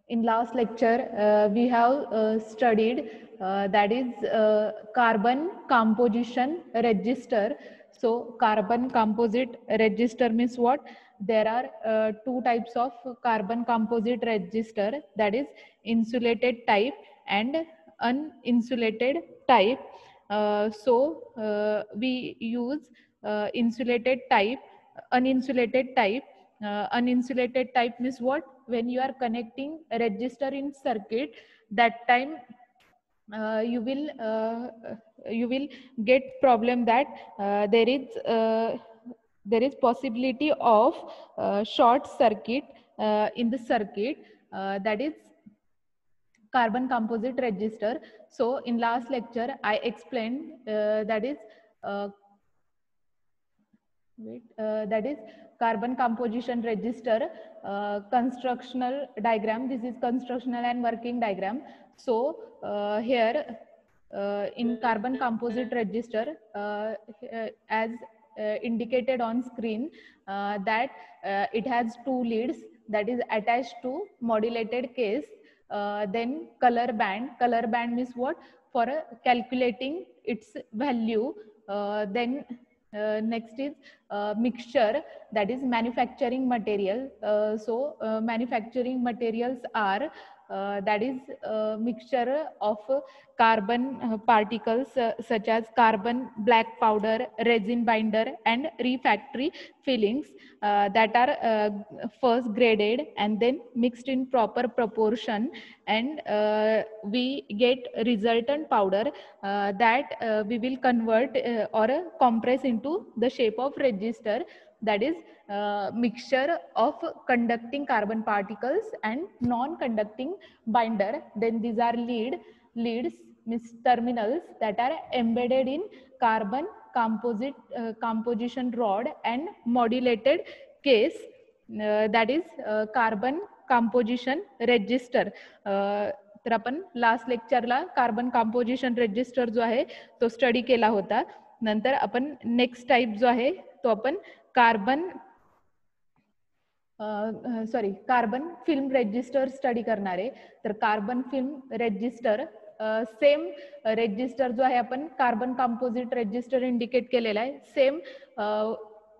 In last lecture, we have studied that is carbon composition register. So carbon composite register means what? There are two types of carbon composite register, that is insulated type and uninsulated type. We use insulated type, uninsulated type. Uninsulated type means what? When you are connecting a register in circuit, that time you will get problem that there is possibility of short circuit in the circuit, that is carbon composite register. So in last lecture I explained that is uh, that is carbon composition register constructional diagram. This is constructional and working diagram. So here in carbon composite register, as indicated on screen, that it has two leads that is attached to modulated case. Then color band means what? For calculating its value. Then next is mixture, that is manufacturing material. Manufacturing materials are that is mixture of carbon particles such as carbon black powder, resin binder and refractory fillings that are first graded and then mixed in proper proportion, and we get resultant powder that we will convert or compress into the shape of register, that is mixture of conducting carbon particles and non-conducting binder. Then these are leads means terminals that are embedded in carbon composite composition rod and modulated case, that is carbon composition register. तर आपण last लेक्चरला carbon composition register जो आहे तो study केला होता. नंतर आपण next type जो आहे तो आपण carbon carbon film register study करणार आहे. तर carbon film register same register जो आहे आपण कार्बन कंपोजिट रजिस्टर इंडिकेट केलेला आहे, सेम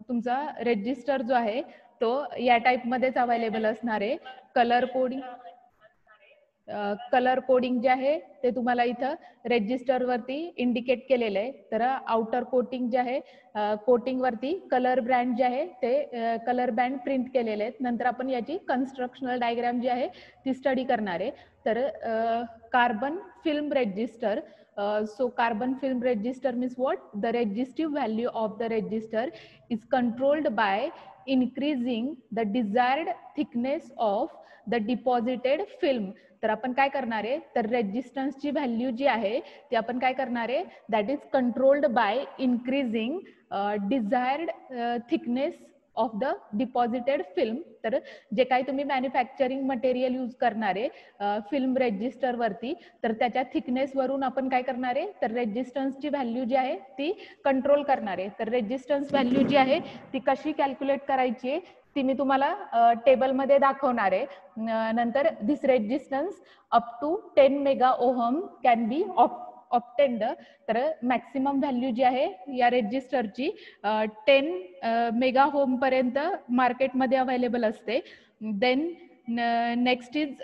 तुमचा रजिस्टर जो आहे तो या टाइप मध्येच अवेलेबल असणार आहे. कलर कोडिंग जे आहे ते तुम्हाला इथं रजिस्टर वरती इंडिकेट केलेलं आहे. तर आउटर कोटिंग जे आहे कोटिंग वरती कलर ब्रँड जे आहे ते कलर बँड प्रिंट केलेले आहेत. नंतर आपण याची कन्स्ट्रक्शनल डायग्राम जी आहे ती स्टडी करणार आहे. तर carbon film register. So carbon film register means what? The resistive value of the register is controlled by increasing the desired thickness of the deposited film. तर आपण काय करणार आहे, तर रेजिस्टन्सची व्हॅल्यू जी आहे ती आपण काय करणार आहे, that is controlled bye increasing desired thickness of the deposited film. तर जे काही तुम्ही मॅन्युफॅक्चरिंग मटेरियल यूज करणार आहे फिल्म रेजिस्टर वरती, तर त्याच्या थिकनेस वरून आपण काय करणार आहे, तर रेजिस्टन्सची व्हॅल्यू जी आहे ती कंट्रोल करणार आहे. तर रेजिस्टन्स व्हॅल्यू जी आहे ती कशी कॅल्क्युलेट करायची आहे ती मी तुम्हाला टेबल मध्ये दाखवणार आहे. नंतर this resistance up to 10 mega ohm can be obtained. तर मॅक्सिमम व्हॅल्यू जी आहे या रेजिस्टरची 10 मेगा ओहम पर्यंत मार्केटमध्ये अवेलेबल असते. Then next is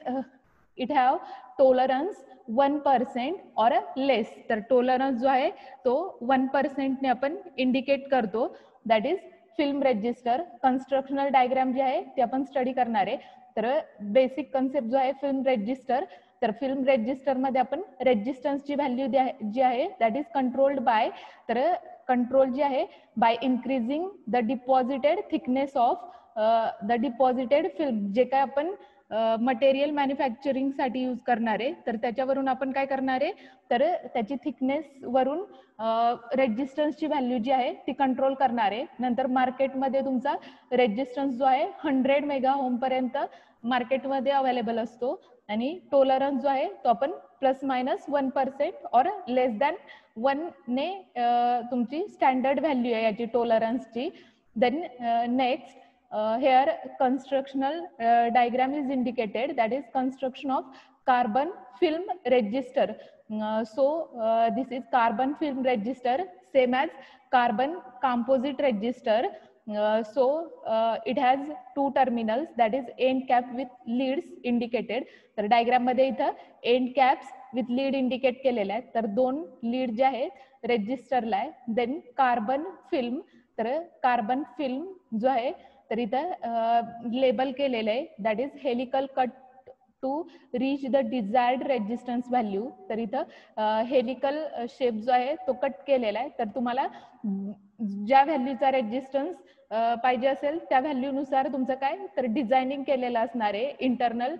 it have tolerance 1% or लेस. तर टॉलरन्स जो आहे तो 1% ने आपण इंडिकेट करतो, that is film resistor. Constructional diagram जे आहे ते आपण स्टडी करणार आहे. तर बेसिक कन्सेप्ट जो आहे फिल्म रजिस्टर, तर फिल्म रजिस्टर मध्ये आपण रेजिस्टन्सची व्हॅल्यू जी आहे दॅट इज कंट्रोल्ड बाय, तर कंट्रोल जी आहे by increasing the deposited thickness of the deposited film. जे काय आपण मटेरियल मॅन्युफॅक्चरिंग साठी यूज करणार आहे तर त्याच्यावरून आपण काय करणार आहे, तर त्याची थिकनेस वरून रेजिस्टन्सची व्हॅल्यू जी आहे ती कंट्रोल करणार आहे. नंतर मार्केटमध्ये तुमचा रेजिस्टन्स जो आहे 100 मेगा ओम पर्यंत मार्केटमध्ये अवेलेबल असतो, आणि टॉलरन्स जो आहे तो आपण ±1% और लेस दॅन 1 ने तुमची स्टँडर्ड व्हॅल्यू आहे याची टॉलरन्सची. Then next here constructional diagram is indicated, that is construction of carbon film register. This is carbon film register, same as carbon composite register. It has two terminals, that is end cap with leads indicated. तर diagram मध्ये इथं end caps with lead indicate केलेले आहेत. तर दोन lead जे आहेत रेजिस्टरला आहे. देन कार्बन फिल्म, तर कार्बन फिल्म जो आहे तर इथं लेबल केलेलं आहे, that is helical cut to reach the desired resistance value. तर इथं हेलिकल शेप जो आहे तो कट केलेला आहे. तर तुम्हाला ज्या व्हॅल्यूचा रेजिस्टन्स पाहिजे असेल त्या व्हॅल्यूनुसार तुमचं काय तर डिझायनिंग केलेलं असणार आहे इंटरनल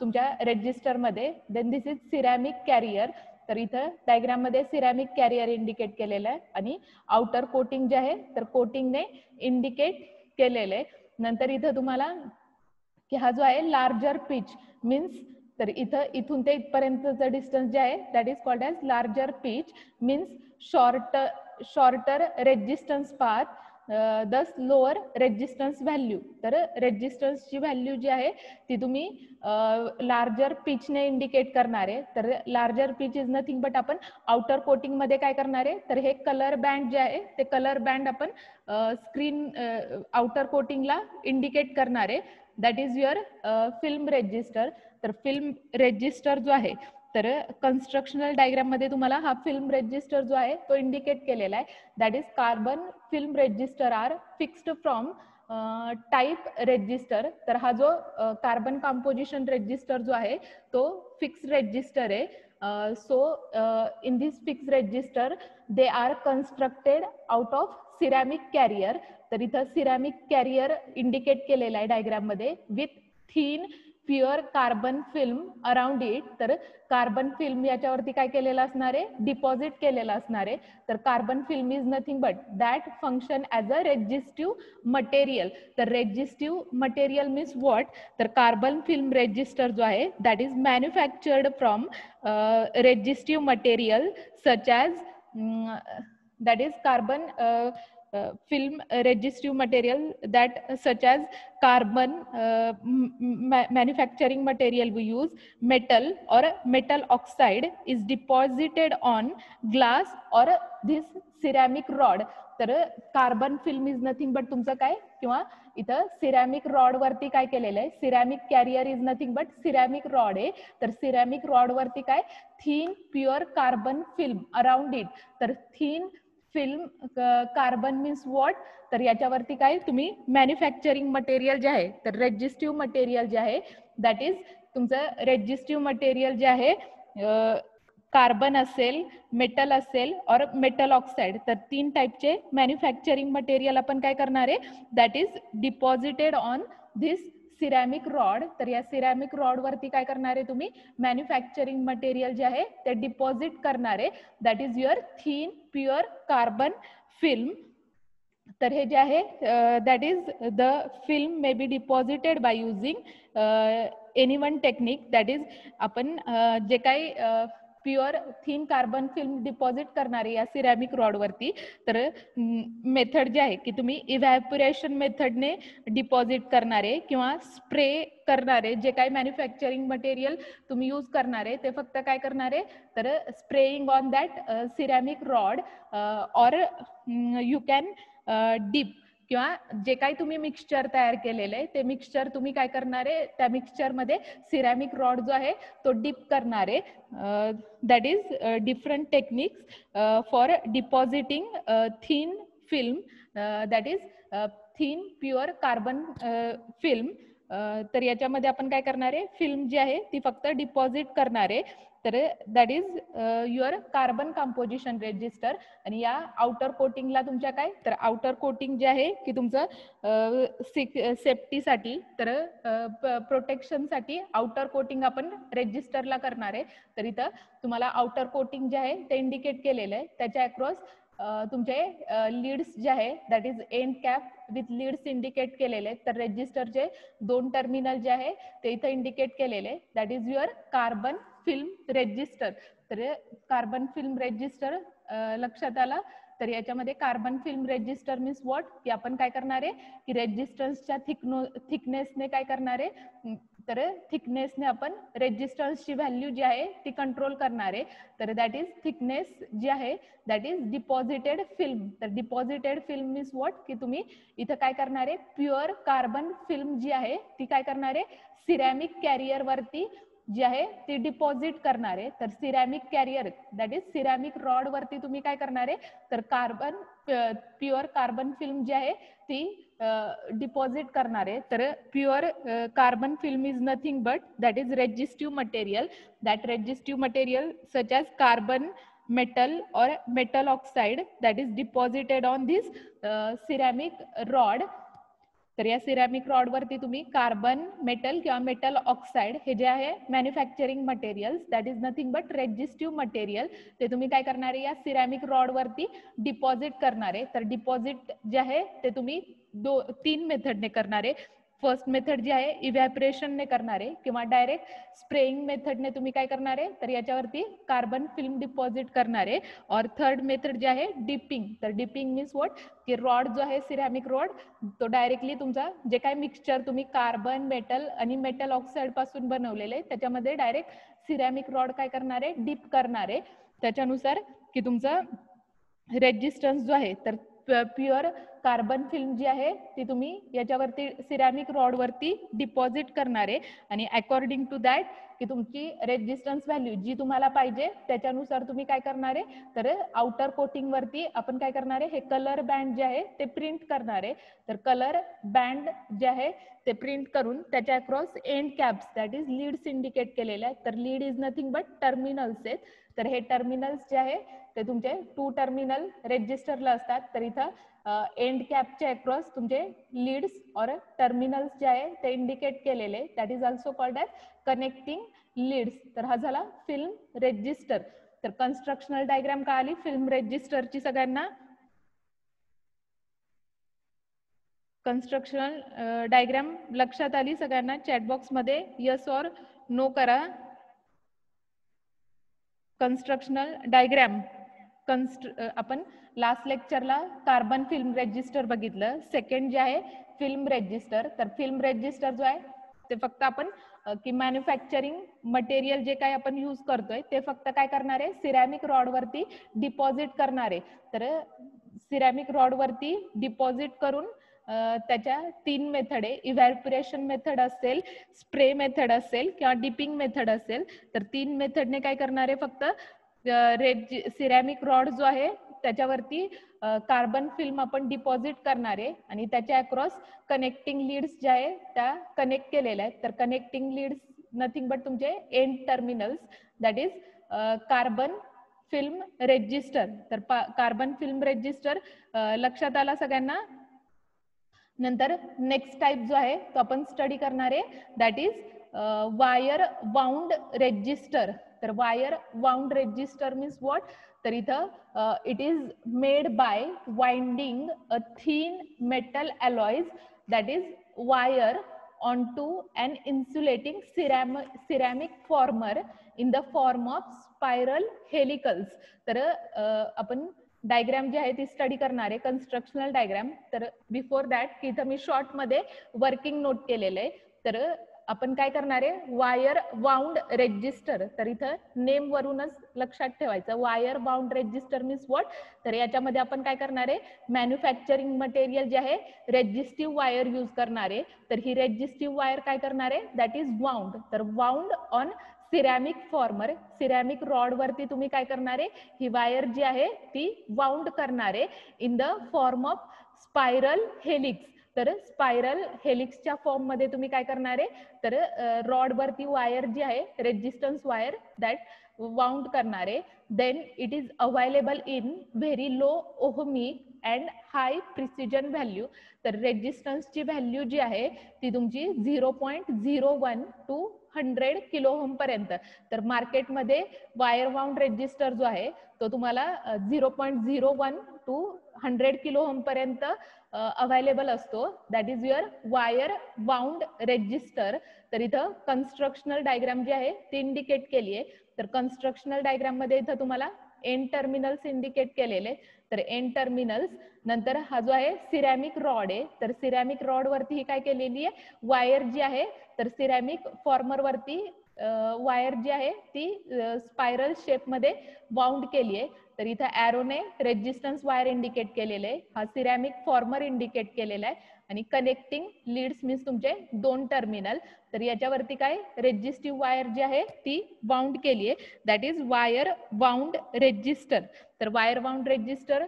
तुमच्या रेजिस्टरमध्ये. Then this is ceramic carrier. तर इथं डायग्राम मध्ये सिरॅमिक कॅरियर इंडिकेट केलेलं आहे आणि आउटर कोटिंग जे आहे तर कोटिंगने इंडिकेट केलेलं आहे. नंतर इथं तुम्हाला की हा जो आहे लार्जर पिच मीन्स, तर इथं इथून ते इथपर्यंतचं डिस्टन्स जे आहे that is called as larger pitch means shorter resistance path दस लोअर रेजिस्टन्स व्हॅल्यू. तर रेजिस्टन्सची व्हॅल्यू जी आहे ती तुम्ही लार्जर पिचने इंडिकेट करणार आहे. तर larger pitch is nothing but आपण आउटर कोटिंग मध्ये काय करणार आहे तर हे कलर बँड जे आहे ते कलर बँड आपण स्क्रीन आउटर कोटिंगला इंडिकेट करणार आहे. That is your film resistor. तर फिल्म रेजिस्टर जो आहे तर कन्स्ट्रक्शनल डायग्राम मध्ये तुम्हाला हा फिल्म रेजिस्टर जो आहे तो इंडिकेट केलेला आहे. That is carbon film resistor are fixed from type resistor. तर हा जो कार्बन कंपोजिशन रेजिस्टर जो आहे तो फिक्स रेजिस्टर आहे. In this fix resistor they are constructed out of ceramic carrier. तर इथं सिरॅमिक कॅरियर इंडिकेट केलेला आहे डायग्राम मध्ये with thin pure carbon film around it. तर कार्बन फिल्म याच्यावरती काय केलेलं असणार आहे डिपॉझिट केलेलं असणार आहे. तर carbon film is nothing but that function as a resistive material. तर रेजिस्टिव्ह मटेरियल मीन्स व्हॉट, तर कार्बन फिल्म रेजिस्टर जो आहे that is manufactured from resistive material such as that is carbon film resistive material that such as carbon manufacturing material we use, metal or metal oxide is deposited on glass or this ceramic rod. तर carbon film is nothing but तुमचं काय किंवा इथं ceramic rod वरती काय केलेलं आहे, ceramic carrier is nothing but ceramic rod आहे. तर सिरॅमिक रॉड वरती काय thin pure carbon film around it. तर thin film carbon means what, तर याच्यावरती काय तुम्ही मॅन्युफॅक्चरिंग मटेरियल जे आहे तर रेजिस्टिव्ह मटेरियल जे आहे दॅट इज तुमचं रेजिस्टिव्ह मटेरियल जे आहे कार्बन असेल, मेटल असेल और मेटल ऑक्साइड. तर तीन टाईपचे मॅन्युफॅक्चरिंग मटेरियल आपण काय करणार आहे that is deposited on this ceramic rod. तर या सिरॅमिक रॉड वरती काय करणार आहे तुम्ही मॅन्युफॅक्चरिंग मटेरियल जे आहे ते डिपॉझिट करणार आहे. That is your thin pure carbon film. तर हे जे आहे that is the film may be deposited by using any one technique. That is आपण जे काही pure thin carbon film deposit करणारे या सिरॅमिक रॉड वरती, तर मेथड जे आहे की तुम्ही इव्हॅपोरेशन मेथडने डिपॉझिट करणारे किंवा स्प्रे करणारे जे काही मॅन्युफॅक्चरिंग मटेरियल तुम्ही यूज करणारे ते फक्त काय करणारे तर spraying on that ceramic rod और यू कॅन डिप किंवा जे काही तुम्ही मिक्सचर तयार केलेलं आहे ते मिक्सचर तुम्ही काय करणार आहे त्या मिक्सचरमध्ये सिरॅमिक रॉड जो आहे तो डिप करणार आहे. That is different techniques for depositing thin film that is thin pure carbon film. तर याच्यामध्ये आपण काय करणार आहे फिल्म जी आहे ती फक्त डिपॉझिट करणार आहे. तर that is your carbon composition resistor. आणि या आउटर कोटिंगला तुमच्या काय तर आउटर कोटिंग जे आहे की तुमचं सेफ्टीसाठी तर प्रोटेक्शनसाठी आउटर कोटिंग आपण रेजिस्टरला करणार आहे. तर इथं तुम्हाला आउटर कोटिंग जे आहे ते इंडिकेट केलेलं आहे. त्याच्या अक्रॉस तुमचे लीड्स जे आहे that is end cap with leads indicate केलेले आहेत. तर रेजिस्टरचे दोन टर्मिनल जे आहे ते इथं इंडिकेट केलेले आहे. That is your carbon film resistor. तर कार्बन फिल्म रेजिस्टर लक्षात आला. तर याच्यामध्ये carbon film resistor means what, की आपण काय करणार आहे की रेजिस्टन्सच्या थिकनेसने काय करणार आहे, तर थिकनेसने आपण रेजिस्टन्सची व्हॅल्यू जी आहे ती कंट्रोल करणार आहे. तर दॅट इज थिकनेस जी आहे दॅट इज डिपॉझिटेड फिल्म. तर डिपॉझिटेड फिल्म मीन्स व्हॉट, की तुम्ही इथं काय करणार आहे प्युअर कार्बन फिल्म जी आहे ती काय करणार आहे सिरॅमिक कॅरियर वरती जी आहे ती डिपॉझिट करणार आहे. तर ceramic carrier that is ceramic rod वरती तुम्ही काय करणार आहे तर कार्बन प्युअर कार्बन फिल्म जी आहे ती डिपॉझिट करणार आहे. तर pure carbon film is nothing but that is resistive material. That resistive material such as carbon metal or metal oxide that is deposited on this ceramic rod. तर या ceramic rod वरती तुम्ही कार्बन मेटल किंवा metal oxide हे जे आहे manufacturing materials that is nothing but resistive material ते तुम्ही काय करणार आहे या सिरॅमिक रॉड वरती डिपॉझिट करणार आहे. तर डिपॉझिट जे आहे ते तुम्ही 3 मेथडने करणार आहे. फर्स्ट मेथड जी आहे इव्हॅपोरेशनने करणार आहे किंवा डायरेक्ट स्प्रेइंग मेथडने तुम्ही काय करणार आहे तर याच्यावरती कार्बन फिल्म डिपॉझिट करणार आहे. और थर्ड मेथड जे आहे डिपिंग. तर डिपिंग मीन्स व्हॉट, की रॉड जो आहे सिरॅमिक रॉड तो डायरेक्टली तुमचा जे काय मिक्सचर तुम्ही कार्बन मेटल आणि मेटल ऑक्साइड पासून बनवलेले त्याच्यामध्ये डायरेक्ट सिरॅमिक रॉड काय करणार आहे डीप करणार आहे. त्याच्यानुसार की तुमचा रेजिस्टन्स जो आहे तर प्युअर कार्बन फिल्म जी आहे ती तुम्ही याच्यावरती सिरॅमिक रॉड वरती डिपॉझिट करणार आहे. आणि अकॉर्डिंग टू दॅट की तुमची रेजिस्टन्स व्हॅल्यू जी तुम्हाला पाहिजे त्याच्यानुसार तुम्ही काय करणार आहे तर आउटर कोटिंग वरती आपण काय करणार आहे हे कलर बँड जे आहे ते प्रिंट करणार आहे. तर कलर बँड जे आहे ते प्रिंट करून त्याच्या across end caps that is leads indicate केलेले आहेत. तर lead is nothing but terminals आहेत. तर हे टर्मिनल्स जे आहे ते तुमचे 2 टर्मिनल रेजिस्टरला असतात. तर इथं एंड कॅपच्या अक्रॉस तुमचे लीड्स और टर्मिनल्स जे आहे ते इंडिकेट केलेले that is also called as connecting leads. तर हा झाला फिल्म रेजिस्टर. तर कन्स्ट्रक्शनल डायग्राम का आली फिल्म रेजिस्टरची सगळ्यांना? कन्स्ट्रक्शनल डायग्राम लक्षात आली सगळ्यांना? चॅटबॉक्स मध्ये यस और नो करा. कन्स्ट्रक्शनल डायग्राम आपण लास्ट लेक्चरला कार्बन फिल्म रेजिस्टर बघितलं. सेकंड जे आहे फिल्म रेजिस्टर. तर फिल्म रेजिस्टर जो आहे ते फक्त आपण की मॅन्युफॅक्चरिंग मटेरियल जे काय आपण यूज करतोय ते फक्त काय करणार आहे सिरॅमिक रॉड वरती डिपॉझिट करणार आहे. तर सिरॅमिक रॉड वरती डिपॉझिट करून त्याच्या 3 मेथड आहे. इव्हॅपोरेशन मेथड असेल, स्प्रे मेथड असेल किंवा डिपिंग मेथड असेल. तर 3 मेथडने काय करणार आहे फक्त सिरॅमिक रॉड जो आहे त्याच्यावरती कार्बन फिल्म आपण डिपॉझिट करणार आहे आणि त्याच्या अक्रॉस कनेक्टिंग लीड्स ज्या आहे त्या कनेक्ट केलेल्या आहेत. तर कनेक्टिंग लीड्स नथिंग बट तुमचे end terminals that is carbon film resistor. तर कार्बन फिल्म रेजिस्टर लक्षात आला सगळ्यांना? नंतर नेक्स्ट टाइप जो आहे तो आपण स्टडी करणार आहे that is wire wound resistor. तर wire wound resistor means what, तर इथं it is made by winding a thin metal alloys that is wire onto an insulating ceramic former in the form of spiral helicals. तर आपण diagram जी आहे ती study करणार आहे constructional diagram. तर before that की इथं मी शॉर्ट मध्ये वर्किंग नोट केलेलं आहे. तर आपण काय करणार आहे वायर वाउंड रेजिस्टर. तर इथं नेम वरूनच लक्षात ठेवायचं wire wound resistor means what. तर याच्यामध्ये आपण काय करणार आहे मॅन्युफॅक्चरिंग मटेरियल जे आहे रेजिस्टिव्ह वायर यूज करणार आहे. तर ही रेजिस्टिव्ह वायर काय करणार आहे दॅट इज वाउंड. तर wound on ceramic farmer. Ceramic rod वरती तुम्ही काय करणार आहे ही वायर जी आहे ती वाउंड करणार आहे in the form of spiral helix. तर स्पायरल हेलिक्सच्या फॉर्म मध्ये तुम्ही काय करणार आहे तर रॉड वरती वायर जी आहे रेजिस्टन्स वायर दॅट वाउंड करणार आहे. Then it is available in very low ohmic and high precision value. तर रेजिस्टन्सची व्हॅल्यू जी आहे ती तुमची 0.01 to 100 किलो ओहम पर्यंत. तर मार्केटमध्ये वायर वाउंड रेजिस्टर जो आहे तो तुम्हाला 0.01 to 100 किलो ओहम पर्यंत अवेलेबल असतो. That is your wire wound resistor. तर इथं कन्स्ट्रक्शनल डायग्राम जी आहे ती इंडिकेट केली आहे. तर कन्स्ट्रक्शनल डायग्राम मध्ये इथं तुम्हाला एंड टर्मिनल्स इंडिकेट केलेले, तर एंड टर्मिनल्स. नंतर हा जो आहे सिरॅमिक रॉड आहे, तर सिरॅमिक रॉड वरती ही काय केलेली आहे, वायर जी आहे, तर सिरॅमिक फॉर्मर वरती वायर जी आहे ती स्पायरल शेप मध्ये बाउंड केली आहे. तर इथं ॲरोने रेजिस्टन्स वायर इंडिकेट केलेले आहे, हा सिरॅमिक फॉर्मर इंडिकेट केलेला आहे, आणि कनेक्टिंग लीड्स मीन्स तुमचे 2 टर्मिनल. तर याच्यावरती काय रेजिस्टिव्ह वायर जी आहे ती बाउंड केली आहे, that is wire bound resistor. तर वायर बाउंड रेजिस्टर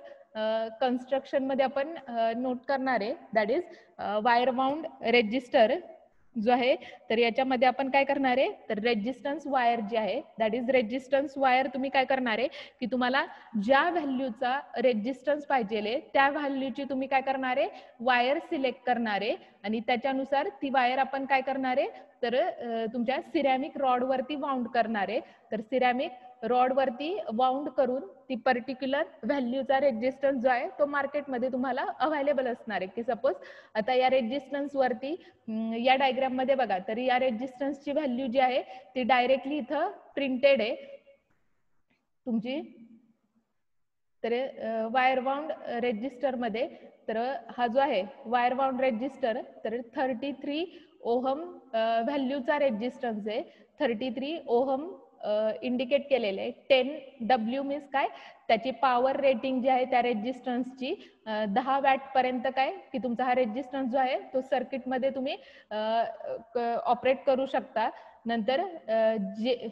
कन्स्ट्रक्शन मध्ये आपण नोट करणार आहे, that is wire bound resistor जो आहे, तर याच्यामध्ये आपण काय करणार आहे, तर रेजिस्टन्स वायर जी आहे, दॅट इज रेजिस्टन्स वायर तुम्ही काय करणार आहे की तुम्हाला ज्या व्हॅल्यूचा रेजिस्टन्स पाहिजे त्या व्हॅल्यूची तुम्ही काय करणार आहे, वायर सिलेक्ट करणार आहे, आणि त्याच्यानुसार ती वायर आपण काय करणार आहे, तर तुमच्या सिरॅमिक रॉड वरती बाउंड करणार आहे. तर सिरॅमिक रॉड वरती बाउंड करून ती पर्टिक्युलर व्हॅल्यूचा रेजिस्टन्स जो आहे तो मार्केटमध्ये तुम्हाला अवेलेबल असणार आहे. की सपोज आता या रेजिस्टन्स वरती या डायग्राम मध्ये बघा, तर या रेजिस्टन्सची व्हॅल्यू जी आहे ती डायरेक्टली इथं प्रिंटेड आहे तुमची. तर वायर बाउंड रेजिस्टर मध्ये, तर हा जो आहे वायर बाउंड रेजिस्टर, तर 33 ओहम व्हॅल्यूचा रेजिस्टन्स आहे, 33 ओहम इंडिकेट केलेले आहे. 10W मीन्स काय, त्याची पॉवर रेटिंग जी आहे त्या रेजिस्टन्सची 10 वॅट पर्यंत काय की तुमचा हा रेजिस्टन्स जो आहे तो सर्किट मध्ये तुम्ही ऑपरेट करू शकता. नंतर जे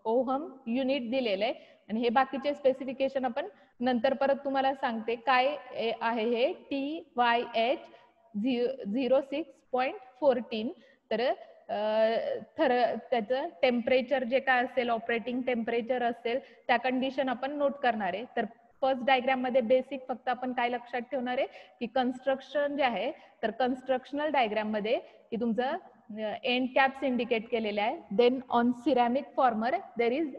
ओहम युनिट दिलेलं आहे, आणि हे बाकीचे स्पेसिफिकेशन आपण नंतर परत तुम्हाला सांगते काय आहे हे. TYH 06.14. तर त्याचं टेम्परेचर जे काय असेल, ऑपरेटिंग टेम्परेचर असेल, त्या कंडिशन आपण नोट करणार आहे. तर फर्स्ट डायग्राम मध्ये बेसिक फक्त आपण काय लक्षात ठेवणार आहे की कन्स्ट्रक्शन जे आहे, तर कन्स्ट्रक्शनल डायग्राम मध्ये की तुमचं एंड कॅप्स इंडिकेट केलेले आहे. Then on ceramic former there is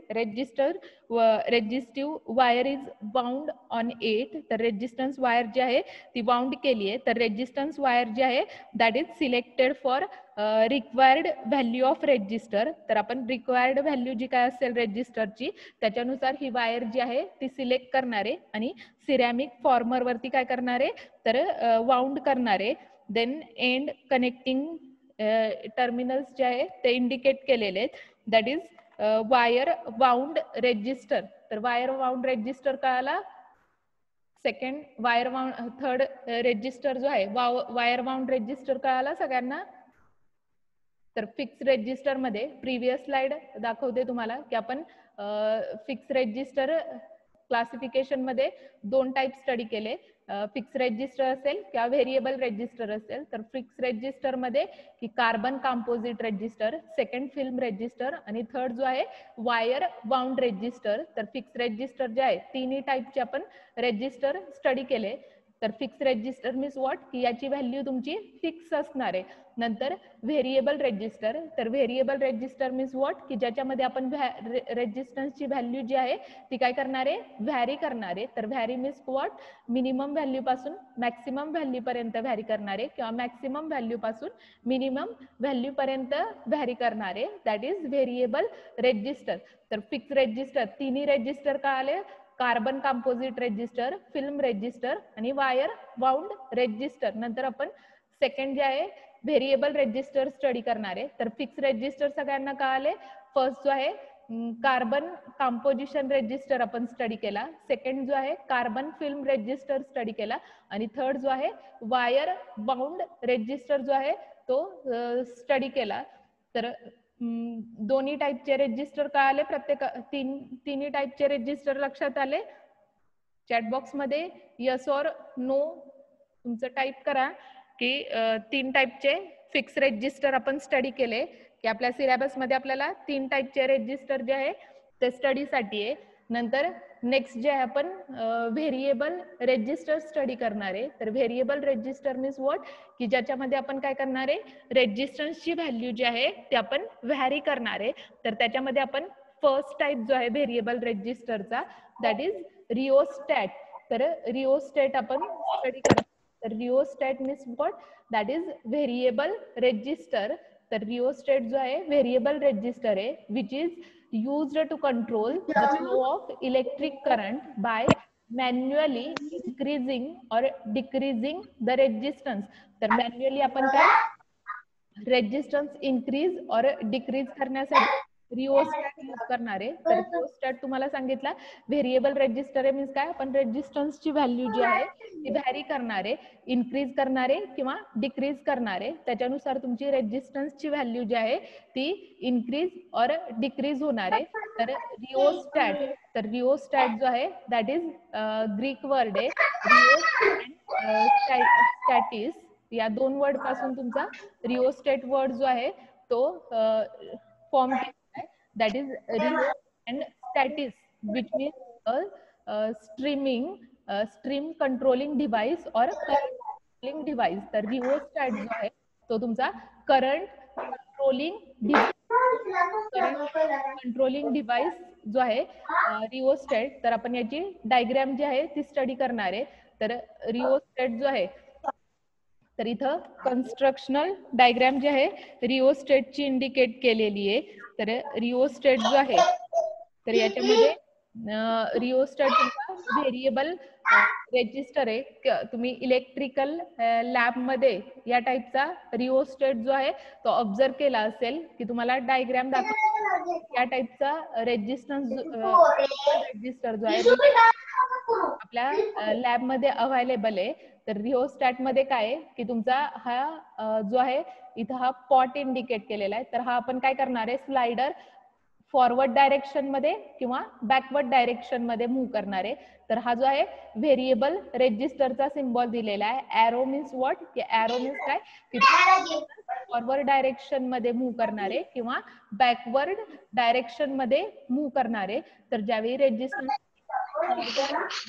resistive wire is bound on it. तर रेजिस्टन्स वायर जी आहे ती बाउंड केली आहे. तर रेजिस्टन्स वायर जी आहे that is selected for required value of resistor. तर आपण रिक्वायर्ड व्हॅल्यू जी काय असेल रेजिस्टरची त्याच्यानुसार ही वायर जी आहे ती सिलेक्ट करणार आहे, आणि सिरॅमिक फॉर्मर वरती काय करणार आहे, तर वाउंड करणार आहे. देन एंड कनेक्टिंग टर्मिनल्स जे आहे ते इंडिकेट केलेले आहेत, that is wire bound resistor. तर वायर बाउंड रेजिस्टर कळाला. Second wire bound, third resistor जो आहे वायर बाउंड रेजिस्टर कळाला सगळ्यांना. तर फिक्स रेजिस्टर मध्ये प्रीवियस स्लाइड दाखवते तुम्हाला की आपण फिक्स रेजिस्टर क्लासिफिकेशन मध्ये 2 टाइप स्टडी केले. फिक्स रेजिस्टर असेल किंवा व्हेरिएबल रेजिस्टर असेल. तर फिक्स रेजिस्टर मध्ये की carbon composite resistor, second film resistor, आणि थर्ड जो आहे वायर बाउंड रेजिस्टर. तर फिक्स रेजिस्टर जे आहे तिन्ही टाइपचे आपण रेजिस्टर स्टडी केले. तर फिक्स रेजिस्टर मीन्स व्हॉट की याची व्हॅल्यू तुमची फिक्स असणार आहे. नंतर व्हेरिएबल रेजिस्टर, तर व्हेरिएबल रेजिस्टर मीन्स व्हॉट की ज्याच्यामध्ये आपण रेजिस्टन्सची व्हॅल्यू जी आहे ती काय करणार आहे, व्हॅरी करणार आहे. तर vary means what, minimum value पासून मॅक्सिमम व्हॅल्यू पर्यंत व्हॅरी करणार आहे, किंवा मॅक्सिमम व्हॅल्यू पासून मिनिमम व्हॅल्यू पर्यंत व्हॅरी करणार आहे, दॅट इज व्हेरिएबल रेजिस्टर. तर फिक्स रेजिस्टर तिन्ही रेजिस्टर का आले, carbon composite resistor, film resistor आणि वायर बाउंड रेजिस्टर. नंतर आपण सेकंड जे आहे व्हेरिएबल रेजिस्टर स्टडी करणार आहे. तर फिक्स रेजिस्टर सगळ्यांना कळाले. फर्स्ट जो आहे कार्बन कंपोजिशन रेजिस्टर आपण स्टडी केला, सेकंड जो आहे कार्बन फिल्म रेजिस्टर स्टडी केला, आणि थर्ड जो आहे वायर बाउंड रेजिस्टर जो आहे तो स्टडी केला. तर दोन्ही टाइपचे रेजिस्टर कळाले, प्रत्येक तिन्ही टाइपचे रेजिस्टर लक्षात आले. चॅट बॉक्स मध्ये यस ऑर नो तुमचं टाइप करा की 3 टाइपचे फिक्स रेजिस्टर आपण स्टडी केले, की आपल्या सिलेबस मध्ये आपल्याला 3 टाइपचे रेजिस्टर जे आहे ते स्टडीसाठी आहे. नंतर नेक्स्ट जे आहे आपण व्हेरिएबल रेजिस्टर स्टडी करणार आहे. तर व्हेरिएबल रेजिस्टर मीन्स व्हॉट की ज्याच्यामध्ये आपण काय करणार आहे, रेजिस्टन्सची व्हॅल्यू जी आहे ती आपण व्हॅरी करणार आहे. तर त्याच्यामध्ये आपण फर्स्ट टाइप जो आहे व्हेरिएबल रेजिस्टरचा दॅट इज रिओस्टॅट. तर रिओस्टॅट आपण स्टडी करणार. तर rheostat means what, that is variable resistor. तर रिओस्टेट जो आहे व्हेरिएबल रेजिस्टर आहे which is used to control the flow of electric current by manually increasing or decreasing the resistance. तर manually आपण काय रेजिस्टन्स इन्क्रीज और डिक्रीज करण्यासाठी rheostat use करणार आहे. तर रिओस्टॅट तुम्हाला सांगितला व्हेरिएबल रेजिस्टर आहे मीन्स काय आपण रेजिस्टन्सची व्हॅल्यू जी आहे ती व्हॅरी करणार आहे, इन्क्रीज करणार आहे किंवा डिक्रीज करणार आहे. त्याच्यानुसार तुमची रेजिस्टन्सची व्हॅल्यू जी आहे ती इन्क्रीज और डिक्रीज होणार आहे. तर रिओस्टॅट जो आहे दॅट इज ग्रीक वर्ड आहे रिओ स्टॅटिस. या दोन वर्ड पासून तुमचा रिओस्टेट वर्ड जो आहे तो फॉर्म केलेला आहे. That is rheo and stat is which means stream controlling device और करंट कंट्रोलिंग डिव्हाइस. तर रिओस्टॅट जो आहे तो तुमचा करंट कंट्रोलिंग डिव्हाइस जो आहे रिओस्टॅट. तर आपण याची डायग्राम जी आहे ती स्टडी करणार आहे. तर रिओस्टॅट जो आहे तर इथं कन्स्ट्रक्शनल डायग्राम जे आहे रिओस्टेटची इंडिकेट केलेली आहे. तर रिओस्टेट जो आहे तर याच्यामध्ये रिओस्टेट तुमचा व्हेरिएबल रेजिस्टर आहे. तुम्ही इलेक्ट्रिकल लॅब मध्ये या टाईपचा रिओस्टेट जो आहे तो ऑब्झर्व केला असेल की तुम्हाला डायग्राम दाखव या टाईपचा रेजिस्टन्स रेजिस्टर जो आहे आपल्या लॅब मध्ये अवेलेबल आहे. तर रिओस्टॅट मध्ये काय आहे की तुमचा हा जो आहे इथं हा पॉट इंडिकेट केलेला आहे. तर हा आपण काय करणार आहे स्लाइडर फॉरवर्ड डायरेक्शन मध्ये किंवा बॅकवर्ड डायरेक्शन मध्ये मूव्ह करणार आहे. तर हा जो आहे व्हेरिएबल रेजिस्टरचा सिम्बॉल दिलेला आहे. ॲरो मीन्स व्हॉट की ॲरो मीन्स काय की फॉरवर्ड डायरेक्शन मध्ये मूव्ह करणारे किंवा बॅकवर्ड डायरेक्शन मध्ये मूव्ह करणारे. तर ज्यावेळी रेजिस्टन्स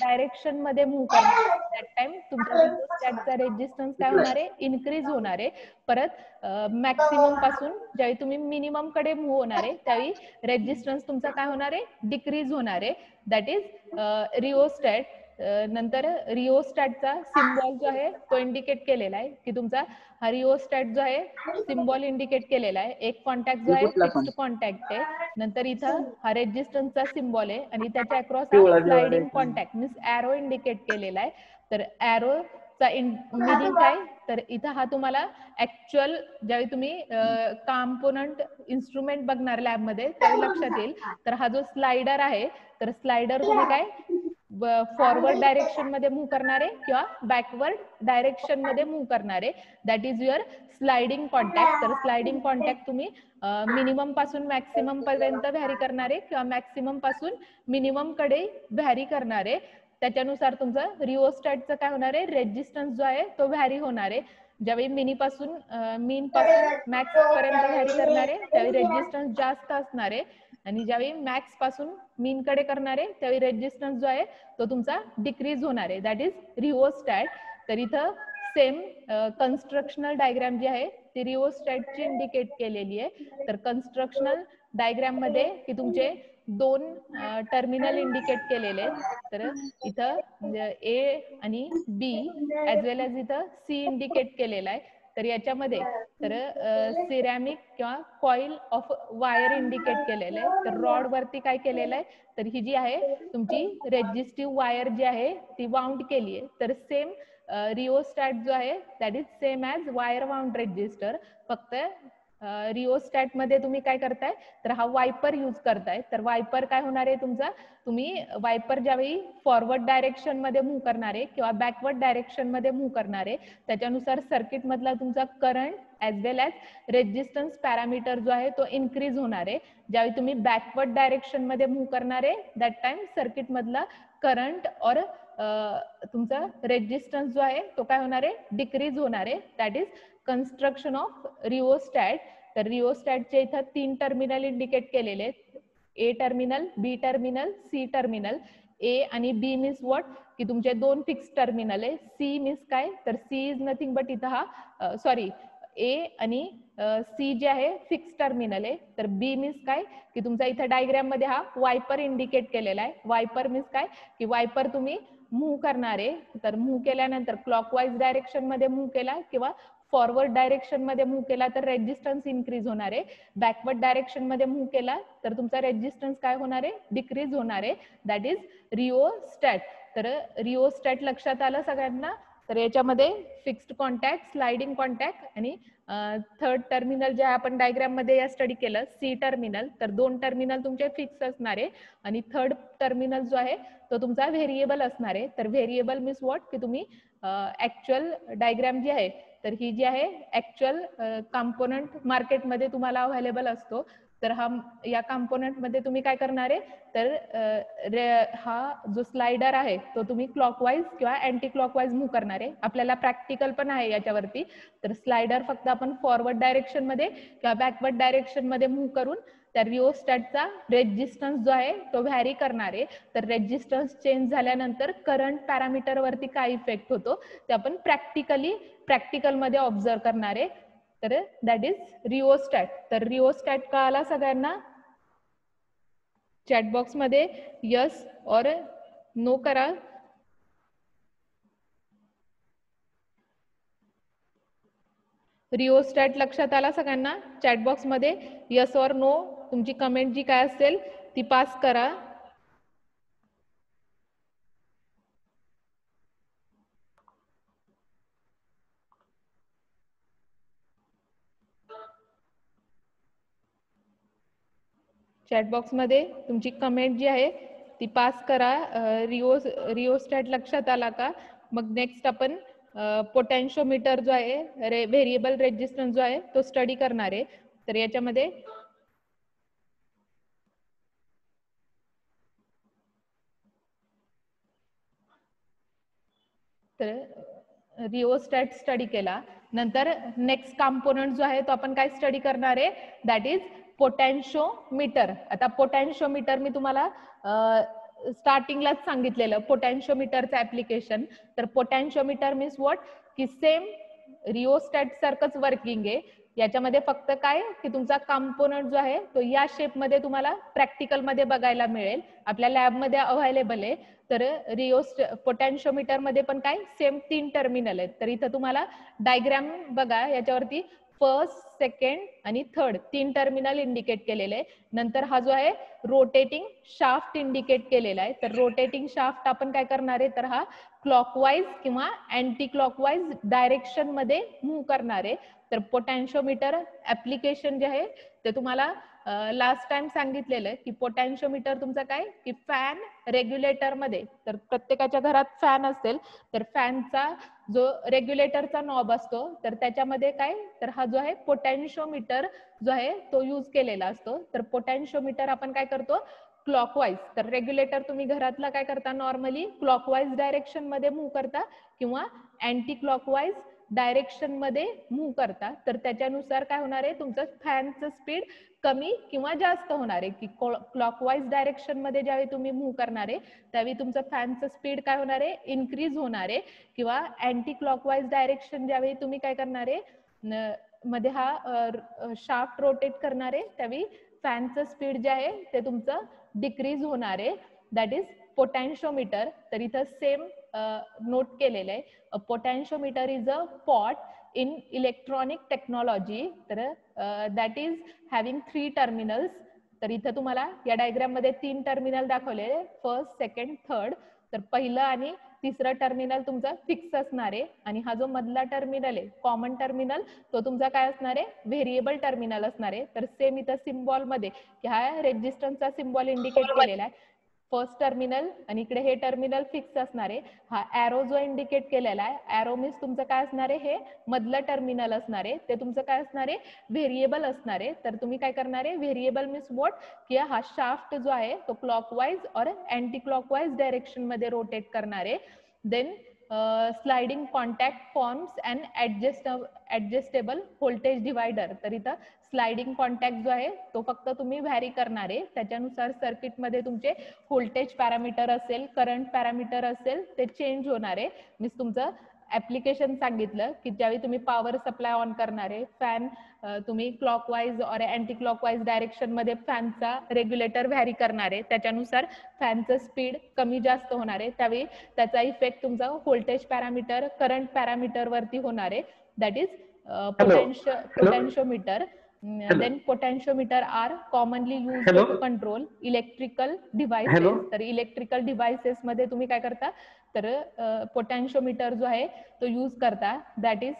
डायरेक्शन मध्ये मूव्ह करणार दॅट टाइम तुमच्या रिओस्टॅटचा रेजिस्टन्स काय होणार आहे इन्क्रीज होणार आहे. परत मॅक्सिमम पासून ज्यावेळी तुम्ही मिनिमम कडे मूव्ह होणार आहे त्यावेळी रेजिस्टन्स तुमचा काय होणार आहे डिक्रीज होणार आहे. That is rheostat. नंतर रिओस्टॅटचा सिम्बॉल जो आहे तो इंडिकेट केलेला आहे की तुमचा हा रिओस्टॅट जो आहे सिम्बॉल इंडिकेट केलेला आहे. एक कॉन्टॅक्ट जो आहे फिक्स्ड कॉन्टॅक्ट आहे. नंतर इथं हा रेजिस्टन्सचा सिम्बॉल आहे आणि त्याच्या अक्रॉस हा sliding contact means arrow indicate केलेला आहे. तर ॲरोचा मिनिंग काय तर इथं हा तुम्हाला ऍक्च्युअल ज्यावेळी तुम्ही कॉम्पोनंट इन्स्ट्रुमेंट बघणार लॅबमध्ये त्यावेळी लक्षात येईल. तर हा जो स्लाइडर आहे तर स्लाइडर तुम्ही काय फॉरवर्ड डायरेक्शन मध्ये मूव्ह करणारे किंवा बॅकवर्ड डायरेक्शन मध्ये मूव्ह करणारे that is your sliding contact. तर स्लाइडिंग कॉन्टॅक्ट तुम्ही मिनिमम पासून मॅक्सिमम पर्यंत व्हॅरी करणारे किंवा मॅक्सिमम पासून मिनिमम कडे व्हॅरी करणारे. त्याच्यानुसार तुमचं रिओस्टॅटचं काय होणार आहे रेजिस्टन्स जो आहे तो व्हॅरी होणार आहे. ज्यावेळी मीन पासून मॅक्स पर्यंत व्हॅरी करणारे त्यावेळी रेजिस्टन्स जास्त असणार आहे आणि ज्यावेळी मॅक्स पासून मीन कडे करणारे त्यावेळी रेजिस्टन्स जो आहे तो तुमचा डिक्रीज होणार आहे. That is rheostat. तर इथं सेम कन्स्ट्रक्शनल डायग्राम जी आहे ती रिओस्टॅटची इंडिकेट केलेली आहे. तर कन्स्ट्रक्शनल डायग्राम मध्ये की तुमचे दोन टर्मिनल इंडिकेट केलेले आहेत. तर इथं ए आणि बी ऍज वेल एज इथं सी इंडिकेट केलेला आहे. तर याच्यामध्ये तर सिरॅमिक किंवा कॉईल ऑफ वायर इंडिकेट केलेलं आहे. तर रॉड वरती काय केलेलं आहे तर ही जी आहे तुमची रेजिस्टिव्ह वायर जी आहे ती वाउंड केली आहे. तर सेम रिओस्टॅट जो आहे that is same as wire wound resistor. फक्त रिओस्टॅट मध्ये तुम्ही काय करताय तर हा वायपर यूज करताय. तर वायपर काय होणार आहे तुमचा तुम्ही वायपर ज्यावेळी फॉरवर्ड डायरेक्शन मध्ये मूव्ह करणार आहे किंवा बॅकवर्ड डायरेक्शन मध्ये मूव्ह करणार आहे त्याच्यानुसार सर्किट मधला तुमचा करंट ऍज वेल ॲज रेजिस्टन्स पॅरामीटर जो आहे तो इन्क्रीज होणार आहे. ज्यावेळी तुम्ही बॅकवर्ड डायरेक्शन मध्ये मूव्ह करणार आहे दॅट टाइम सर्किट मधला करंट और तुमचा रेजिस्टन्स जो आहे तो काय होणार आहे डिक्रीज होणार आहे. That is construction of rheostat. तर रिओस्टॅटचे इथं 3 टर्मिनल इंडिकेट केलेले आहेत. ए टर्मिनल, बी टर्मिनल, सी टर्मिनल. ए आणि बी मीन्स व्हॉट की तुमचे 2 फिक्स टर्मिनल आहे. सी मीन्स काय तर सी इज नथिंग बट इथं हा सॉरी ए आणि सी जे आहे फिक्स टर्मिनल आहे. तर बी मीन्स काय की तुमचा इथं डायग्राम मध्ये हा वायपर इंडिकेट केलेला आहे. वायपर मीन्स काय की वायपर तुम्ही मूव्ह करणारे तर मूव्ह केल्यानंतर क्लॉकवाईज डायरेक्शन मध्ये मूव्ह केला किंवा फॉरवर्ड डायरेक्शन मध्ये मूव्ह केला तर रेजिस्टन्स इन्क्रीज होणार आहे, बॅकवर्ड डायरेक्शन मध्ये मूव्ह केला तर तुमचा रेजिस्टन्स काय होणार आहे, डिक्रीज होणार आहे. That is rheostat. तर रिओस्टॅट लक्षात आलं सगळ्यांना. तर याच्यामध्ये फिक्स्ड कॉन्टॅक्ट, स्लाइडिंग कॉन्टॅक्ट आणि थर्ड टर्मिनल जे आपण डायग्राम मध्ये या स्टडी केलं सी टर्मिनल, तर 2 टर्मिनल तुमचे फिक्स असणार आहे आणि थर्ड टर्मिनल जो आहे तो तुमचा व्हेरिएबल असणार आहे. तर व्हेरिएबल मीन्स व्हॉट, की तुम्ही ऍक्च्युअल डायग्राम जी आहे तर ही जी आहे ऍक्च्युअल कंपोनंट मार्केटमध्ये तुम्हाला अवेलेबल असतो. तर या कंपोनंट मध्ये तुम्ही काय करणार आहे, तर हा जो स्लाइडर आहे तो तुम्ही क्लॉकवाईज किंवा अँटी क्लॉकवाईज मूव्ह करणार आहे. आपल्याला प्रॅक्टिकल पण आहे याच्यावरती. तर स्लाइडर फक्त आपण फॉरवर्ड डायरेक्शन मध्ये किंवा बॅकवर्ड डायरेक्शन मध्ये मूव्ह करून त्या रिओस्टॅटचा रेजिस्टन्स जो आहे तो व्हॅरी करणार आहे. तर रेजिस्टन्स चेंज झाल्यानंतर करंट पॅरामीटर वरती काय इफेक्ट होतो ते आपण प्रॅक्टिकल मध्ये ऑब्झर्व करणार आहे. तर दॅट इज रिओस्टॅट. तर रिओस्टॅट कळाला सगळ्यांना? चॅट बॉक्स मध्ये यस और नो करा. रिओस्टॅट लक्षात आला सगळ्यांना? चॅट बॉक्स मध्ये यस और नो तुमची कमेंट जी काय असेल ती पास करा. चॅट बॉक्स मध्ये तुमची कमेंट जी आहे ती पास करा. रिओस्टॅट लक्षात आला का? मग नेक्स्ट आपण पोटॅन्शिओमीटर जो आहे, व्हेरिएबल रेजिस्टन्स जो आहे तो स्टडी करणार आहे. तर याच्यामध्ये तर रिओस्टॅट स्टडी केला नंतर नेक्स्ट कंपोनंट जो आहे तो आपण काय स्टडी करणार आहे, दॅट इज पोटॅन्शिओमीटर. आता पोटॅन्शिओमीटर मी तुम्हाला स्टार्टिंगलाच सांगितलेलं पोटॅन्शिओमीटरचं ऍप्लिकेशन. तर पोटॅन्शिओमीटर मीन्स व्हॉट, की सेम रिओस्टॅट सारखंच वर्किंग आहे. याच्यामध्ये फक्त काय की तुमचा कंपोनंट जो आहे तो या शेप मध्ये तुम्हाला प्रॅक्टिकल मध्ये बघायला मिळेल, आपल्या लॅब मध्ये अवेलेबल आहे. तर पोटॅन्शिओमीटर मध्ये पण काय सेम 3 टर्मिनल आहेत. तर इथं तुम्हाला डायग्राम बघा, याच्यावरती फर्स्ट, सेकंड आणि थर्ड 3 टर्मिनल इंडिकेट केलेले आहे. नंतर हा जो आहे रोटेटिंग शाफ्ट इंडिकेट केलेला आहे. तर रोटेटिंग शाफ्ट आपण काय करणार आहे, तर हा क्लॉकवाईज किंवा अँटी क्लॉकवाईज डायरेक्शन मध्ये मूव्ह करणार आहे. तर पोटॅन्शिओमीटर ऍप्लिकेशन जे आहे ते तुम्हाला लास्ट टाइम सांगितलेलं की पोटॅन्शिओमीटर तुमचा काय की फॅन रेग्युलेटर मध्ये, तर प्रत्येकाच्या घरात फॅन असेल तर फॅनचा जो रेग्युलेटरचा नॉब असतो तर त्याच्यामध्ये काय, तर हा जो आहे पोटॅन्शिओमीटर जो आहे तो यूज केलेला असतो. तर पोटॅन्शिओमीटर आपण काय करतो क्लॉकवाईज. तर रेग्युलेटर तुम्ही घरातला काय करता नॉर्मली क्लॉकवाईज डायरेक्शन मध्ये मूव्ह करता किंवा अँटी क्लॉकवाईज डायरेक्शन मध्ये मूव्ह करता. तर त्याच्यानुसार काय होणार आहे, तुमचं फॅनचं स्पीड कमी किंवा जास्त होणार आहे. की क्लॉकवाईज डायरेक्शन मध्ये ज्यावेळी तुम्ही मूव्ह करणार आहे त्यावेळी तुमचं फॅनचं स्पीड काय होणार आहे, इन्क्रीज होणार आहे. किंवा अँटी क्लॉकवाईज डायरेक्शन ज्यावेळी तुम्ही काय करणार आहे मध्ये हा शाफ्ट रोटेट करणार आहे त्यावेळी फॅनचं स्पीड जे आहे ते तुमचं डिक्रीज होणार आहे. That is potentiometer. तर इथं सेम नोट केलेलं आहे, a potentiometer is a pot in electronic technology. तर दॅट इज हॅव्हिंग 3 टर्मिनल्स. तर इथं तुम्हाला या डायग्राम मध्ये 3 टर्मिनल दाखवलेले, फर्स्ट, सेकंड, थर्ड. तर पहिलं आणि तिसरं टर्मिनल तुमचं फिक्स असणार आहे आणि हा जो मधला टर्मिनल आहे कॉमन टर्मिनल तो तुमचा काय असणार आहे, व्हेरिएबल टर्मिनल असणार आहे. तर सेम इथं सिम्बॉल मध्ये की हा रेजिस्टन्सचा सिम्बॉल इंडिकेट केलेला आहे फर्स्ट टर्मिनल आणि इकडे हे टर्मिनल फिक्स असणार आहे. हा एरो जो इंडिकेट केलेला आहे, एरो मीन्स तुमचं काय असणार आहे, हे मधलं टर्मिनल असणार आहे ते तुमचं काय असणार आहे, व्हेरिएबल असणार आहे. तर तुम्ही काय करणार आहे, व्हेरिएबल मीन्स व्हॉट, की हा शाफ्ट जो आहे तो clockwise or anticlockwise direction मध्ये रोटेट करणार आहे. Then sliding contact forms and adjustable voltage divider. तर इथं स्लाइडिंग कॉन्टॅक्ट जो आहे तो फक्त तुम्ही व्हॅरी करणार आहे, त्याच्यानुसार सर्किटमध्ये तुमचे व्होल्टेज पॅरामीटर असेल, करंट पॅरामीटर असेल ते चेंज होणार आहे. मीन्स तुमचं ऍप्लिकेशन सांगितलं की ज्यावेळी तुम्ही पॉवर सप्लाय ऑन करणार आहे, फॅन तुम्ही clockwise or anticlockwise direction मध्ये फॅनचा रेग्युलेटर व्हॅरी करणार आहे, त्याच्यानुसार फॅनचं स्पीड कमी जास्त होणार आहे. त्यावेळी त्याचा इफेक्ट तुमचा व्होल्टेज पॅरामीटर, करंट पॅरामीटर वरती होणार आहे. That is Hello. potentiometer. Hello. Then potentiometer are commonly used Hello. to control electrical devices. Hello. तर इलेक्ट्रिकल डिव्हाइसेस मध्ये तुम्ही काय करता, तर पोटॅन्शिओमीटर जो आहे तो यूज करता. That is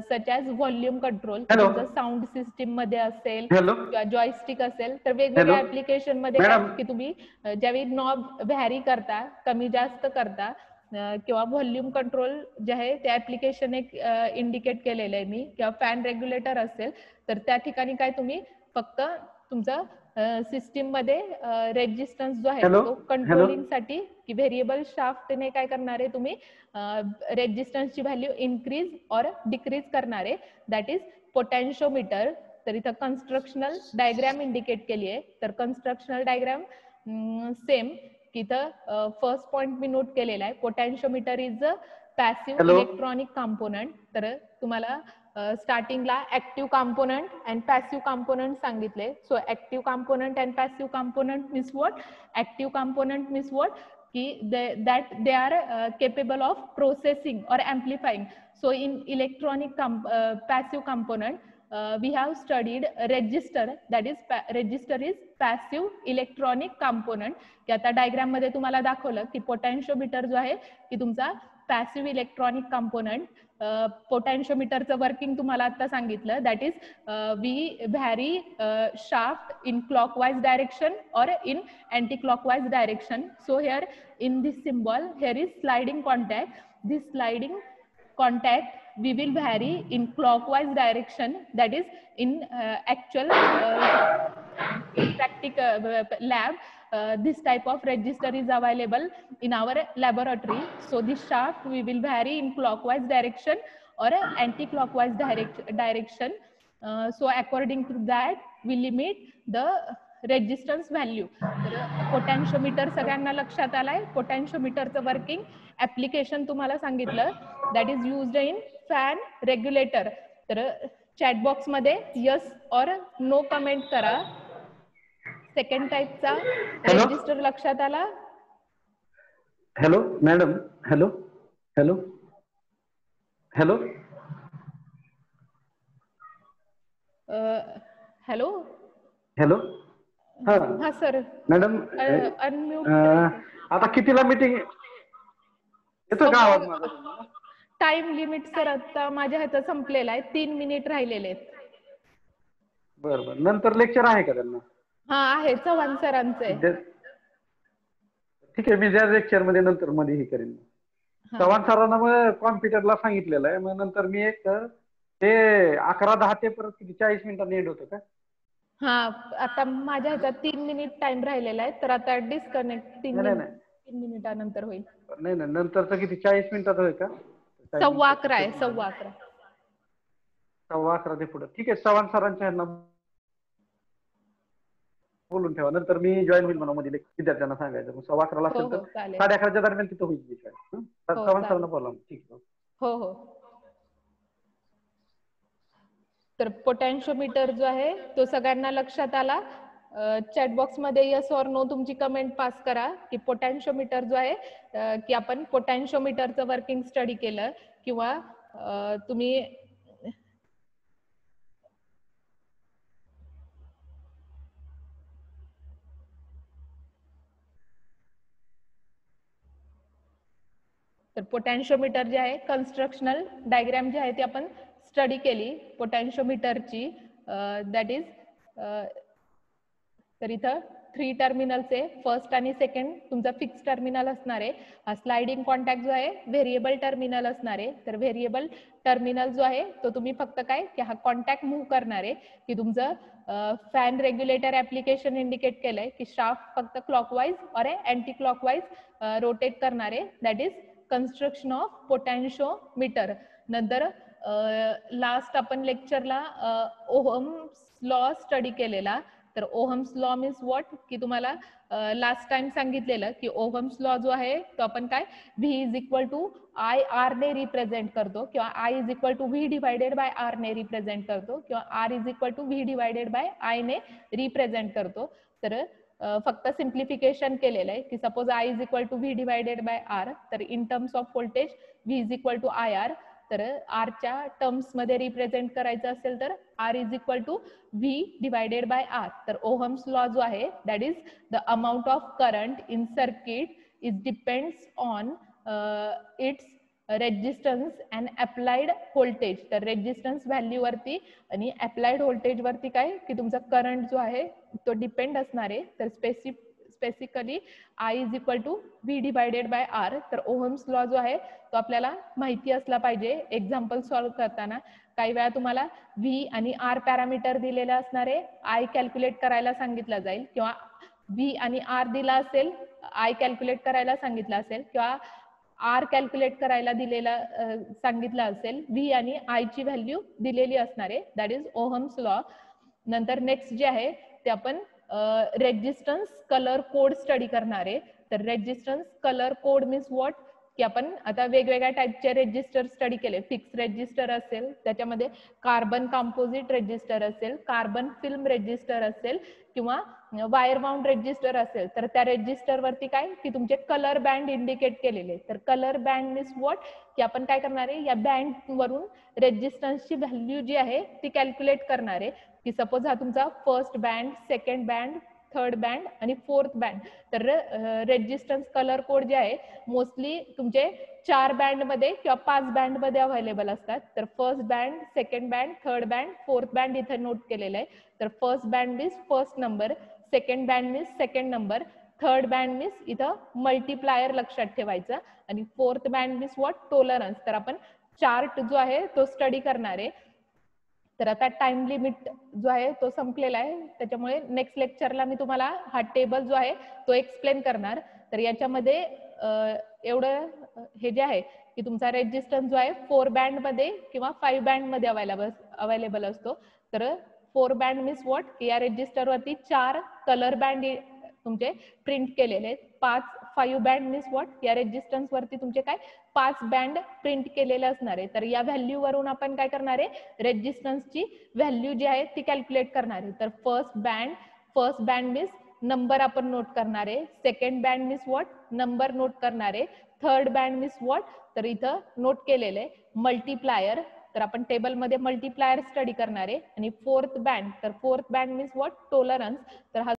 such as volume control. Hello. तुमचं साऊंड सिस्टीम मध्ये असेल Hello. किंवा जॉयस्टिक असेल तर वेगवेगळ्या Hello. ऍप्लिकेशन मध्ये काय Madam. की तुम्ही ज्यावेळी नॉब व्हॅरी करता, कमी जास्त करता किंवा व्हॉल्यूम कंट्रोल जे आहे ते ऍप्लिकेशन एक इंडिकेट केलेलं आहे मी, किंवा फॅन रेग्युलेटर असेल तर त्या ठिकाणी काय तुम्ही फक्त तुमचं सिस्टीम मध्ये रेजिस्टन्स जो आहे Hello. तो कंट्रोलिंग साठी की व्हेरिएबल शाफ्टने काय करणार आहे तुम्ही रेजिस्टन्सची व्हॅल्यू इन्क्रीज और डिक्रीज करणार आहे. That is potentiometer. तर इथं कन्स्ट्रक्शनल डायग्राम इंडिकेट केली आहे. तर कन्स्ट्रक्शनल डायग्राम सेम की इथं फर्स्ट पॉइंट मी नोट केलेला आहे. Potentiometer is a passive Hello. Electronic component. तर तुम्हाला स्टार्टिंगला active component and passive component सांगितले. So active component and passive component means what? Active component means what? की that they are capable of processing or amplifying. So in electronic passive component we have studied register. That is register is passive electronic component. की आता diagram मध्ये तुम्हाला दाखवलं की पोटॅन्शिओमीटर जो आहे की तुमचा पॅसिव्ह इलेक्ट्रॉनिक कॉम्पोनंट. पोटॅन्शिओमीटरचं वर्किंग तुम्हाला आता सांगितलं. That is we vary shaft in clockwise direction और in anti clockwise direction. So here in this symbol here is sliding contact. This sliding contact we will vary in clockwise direction. That is in actual practical lab this type of register is available in our laboratory. So this shaft we will vary in clockwise direction or anti-clockwise direction. So according to that we limit the resistance value. तर पोटॅन्शिओमीटर सगळ्यांना लक्षात आलाय. पोटॅन्शिओमीटरचं working application तुम्हाला सांगितलं. That is used in fan regulator. तर chat box मध्ये yes और no comment करा. सेकंड टाईपचा रेजिस्टर लक्षात आला? Hello madam. Hello hello hello hello. Hello. हा सर. मॅडम अनम्यूट आता कितीला मीटिंग येतो का आवाज माझा? टाइम लिमिट सर आता माझ्या ह्याचं संपलेला आहे. 3 मिनिट राहिलेले आहेत. बरं बरं. नंतर लेक्चर आहे का त्यांना? हा आहे, चव्हाण सरांचं. ठीक आहे, मी त्या लेक्चर मध्ये नंतर मध्ये हे करेन. चव्हाण सरांना मग कॉम्प्युटरला सांगितलेलं आहे. मग नंतर मी एक ते 11:10 ते परत किती 40 मिनिटांनी एंड होतं का? हा आता माझ्या ह्याच्यात 3 मिनिट टाइम राहिलेला आहे. तर आता डिस्कनेक्ट 3 मिनिटानंतर होईल. नाही नाही, नंतरचं किती 40 मिनिटात होईल का? 11:15 आहे. 11:15. 11:15 ते पुढे. ठीक आहे, चव्हाण सरांच्या ह्यांना बोलून ठेवा. नंतर मी जॉईन होईल म्हणा मध्ये विद्यार्थ्यांना सांगायचं. मग 11:15 असेल तर 11:30 दरम्यान तिथं होईल. चव्हाण सरांना बोला. ठीक आहे. हो हो. तर पोटॅन्शिओमीटर जो आहे तो सगळ्यांना लक्षात आला. चॅट बॉक्स मध्ये यस और नो तुमची कमेंट पास करा की पोटॅन्शिओमीटर जो आहे की आपण पोटॅन्शिओमीटरचं वर्किंग स्टडी केलं किंवा तुम्ही तर पोटॅन्शिओमीटर जे आहे कन्स्ट्रक्शनल डायग्राम जी आहे ती आपण स्टडी केली पोटॅन्शिओमीटरची. दॅट इज तर इथं 3 टर्मिनल्स आहे. फर्स्ट आणि सेकंड तुमचा फिक्स टर्मिनल असणार आहे. हा स्लाइडिंग कॉन्टॅक्ट जो आहे व्हेरिएबल टर्मिनल असणार आहे. तर व्हेरिएबल टर्मिनल जो आहे तो तुम्ही फक्त काय की हा कॉन्टॅक्ट मूव्ह करणार आहे की तुमचं फॅन रेग्युलेटर ऍप्लिकेशन इंडिकेट केलंय की शाफ्ट फक्त clockwise or anti clockwise rotate करणार आहे. That is construction of potentiometer. नंतर लास्ट आपण लेक्चरला ओहम्स लॉ स्टडी केलेला. तर ओहम्स लॉ मीन्स व्हॉट की तुम्हाला लास्ट टाइम सांगितलेलं की ओहम्स लॉ जो आहे तो आपण काय V is equal to I R ने रिप्रेझेंट करतो किंवा I is equal to V divided by R ने रिप्रेझेंट करतो किंवा R is equal to V divided by I ने रिप्रेझेंट करतो. तर फक्त सिम्प्लिफिकेशन केलेलं आहे की suppose I is equal to V divided by R. तर in terms of voltage V is equal to IR. तर आरच्या टर्म्स मध्ये रिप्रेझेंट करायचं असेल तर R is equal to V divided by R. तर ओहम्स लॉ जो आहे that is the amount of current in circuit is depends on its resistance and applied voltage. तर रेजिस्टन्स व्हॅल्यू वरती आणि अप्लाइड व्होल्टेज वरती काय की तुमचा करंट जो आहे तो डिपेंड असणार आहे. तर specifically I is equal to V divided by R. तर ओहम्स लॉ जो आहे तो आपल्याला माहिती असला पाहिजे. एक्झाम्पल सॉल्व्ह करताना काही वेळा तुम्हाला व्ही आणि आर पॅरामीटर दिलेले असणार आहे, आय कॅल्क्युलेट करायला सांगितलं जाईल किंवा व्ही आणि आर दिला असेल, आय कॅल्क्युलेट करायला सांगितलं असेल किंवा आर कॅल्क्युलेट करायला दिलेला सांगितलं असेल, व्ही आणि आय ची व्हॅल्यू दिलेली असणार आहे. That is Ohm's law. नंतर नेक्स्ट जे आहे ते आपण रेजिस्टन्स कलर कोड स्टडी करणार आहे. तर resistance colour code means what की आपण आता वेगवेगळ्या टाईपचे रेजिस्टर स्टडी केले. फिक्स रेजिस्टर असेल, त्याच्यामध्ये कार्बन कंपोजिट रेजिस्टर असेल, कार्बन फिल्म रेजिस्टर असेल किंवा वायर माउंट रेजिस्टर असेल, तर त्या रेजिस्टर वरती काय की तुमचे कलर बँड इंडिकेट केलेले. तर कलर बँड मीन्स व्हॉट की आपण काय करणार आहे या बँड वरून रेजिस्टन्सची व्हॅल्यू जी आहे ती कॅल्क्युलेट करणार आहे. की सपोज हा तुमचा first band, second band, third band आणि फोर्थ बँड. तर रेजिस्टन्स कलर कोड जे आहे मोस्टली तुमचे 4 बँड मध्ये किंवा 5 बँड मध्ये अवेलेबल असतात. तर first band, second band, third band, fourth band इथे नोट केलेलं आहे. तर first band means first number, second band means second number, third band means इथं मल्टीप्लायर लक्षात ठेवायचं आणि fourth band means what tolerance. तर आपण चार्ट जो आहे तो स्टडी करणार आहे. तर आता टाइम लिमिट जो आहे तो संपलेला आहे, त्याच्यामुळे नेक्स्ट लेक्चरला मी तुम्हाला हा टेबल जो आहे तो एक्सप्लेन करणार. तर याच्यामध्ये एवढं हे जे आहे की तुमचा रेजिस्टन्स जो आहे 4 बँड मध्ये किंवा 5 बँड मध्ये अवेलेबल असतो. तर 4 बँड मीन्स व्हॉट की या रेजिस्टर वरती 4 कलर बँड तुमचे प्रिंट केलेले आहेत. 5 बँड मीन्स व्हॉट या रेजिस्टन्स वरती तुमचे काय 5 बँड प्रिंट केलेले असणार आहे. तर या व्हॅल्यू वरून आपण काय करणार आहे रेजिस्टन्सची व्हॅल्यू जी आहे ती कॅल्क्युलेट करणार आहे. तर फर्स्ट बँड मीन्स नंबर आपण नोट करणार आहे, second band means what number note करणार आहे, थर्ड बँड मीन्स व्हॉट तर इथं नोट केलेलं आहे मल्टीप्लायर. तर आपण टेबलमध्ये मल्टीप्लायर स्टडी करणार आहे आणि fourth band means what tolerance. तर हा